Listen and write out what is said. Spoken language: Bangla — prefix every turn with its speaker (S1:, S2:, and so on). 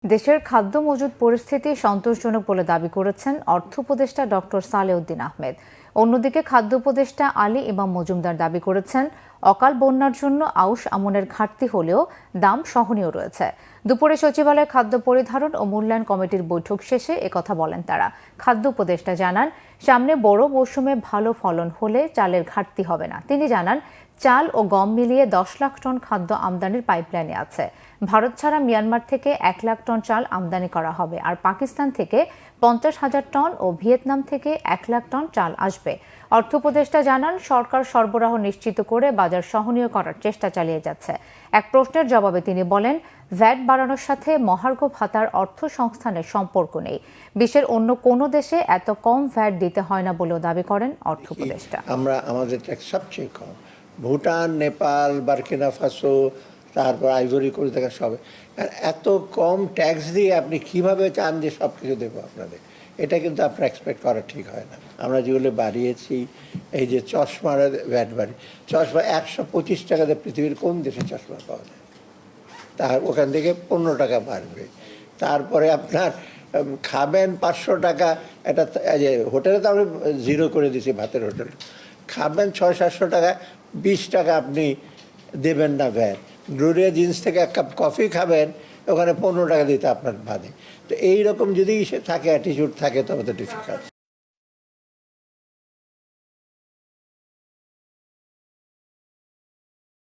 S1: দেশের খাদ্য মজুদ পরিস্থিতি সন্তোষজনক বলে দাবি করেছেন অর্থ উপদেষ্টা ডক্টর সালেউদ্দিন আহমেদ। অন্যদিকে খাদ্য উপদেষ্টা আলী ইমাম মজুমদার দাবি করেছেন অকাল বন্যার জন্য আউশ আমনের ঘাটতি হলেও দাম সহনীয় রয়েছে। দুপুরে সচিবালয়ে খাদ্য পরিধারণ ও মূল্যায়ন কমিটির বৈঠক শেষে একথা বলেন তারা। খাদ্য উপদেষ্টা জানান, সামনে বড় মৌসুমে ভালো ফলন হলে চালের ঘাটতি হবে না। তিনি জানান, চাল ও গম মিলিয়ে 10 লাখ টন খাদ্য আমদানির পাইপলাইনে আছে। ভারত ছাড়া মিয়ানমার থেকে 1 লাখ টন চাল আমদানি করা হবে, আর পাকিস্তান থেকে 50,000 টন ও ভিয়েতনাম থেকে 1 লাখ টন চাল আসবে। অর্থ উপদেষ্টা জানান, সরকার সরবরাহ নিশ্চিত করে বাজার সহনীয় করার চেষ্টা চালিয়ে যাচ্ছে। এক প্রশ্নের জবাবে তিনি বলেন, ভ্যাট বাড়ানোর সাথে মহার্ঘ ভাতার অর্থ সংস্থানের সম্পর্ক নেই। বিশ্বের অন্য কোনো দেশে এত কম ভ্যাট দিতে হয় না বলেও দাবি করেন অর্থ উপদেষ্টা।
S2: আমাদের ট্যাক্স সবচেয়ে কম। ভুটান, নেপাল, বার্কিনা ফাসো, তারপর আইভরি কোস্ট থেকে সব এত কম ট্যাক্স দিয়ে আপনি কিভাবে চান যে সব কিছু দেবো আপনাদের? এটা কিন্তু আপনার এক্সপেক্ট করা ঠিক হয় না। আমরা যেগুলো বাড়িয়েছি, এই যে চশমার ভ্যাট বাড়ি, চশমা 125 টাকাতে পৃথিবীর কোন দেশে চশমা পাওয়া যায়? তার ওখান থেকে 15 টাকা বাড়বে। তারপরে আপনার খাবেন 500 টাকা, এটা যে হোটেলে তো আমরা 0 করে দিয়েছি, ভাতের হোটেল। খাবেন 600-700 টাকা, 20 টাকা আপনি দেবেন না ভ্যাট। গ্লোরিয়া জিন্স থেকে 1 কাপ কফি খাবেন, ওখানে 15 টাকা দিতে আপনার বাদে। তো এইরকম যদি থাকে, অ্যাটিটিউড থাকে, তবে তো ডিফিকাল্ট।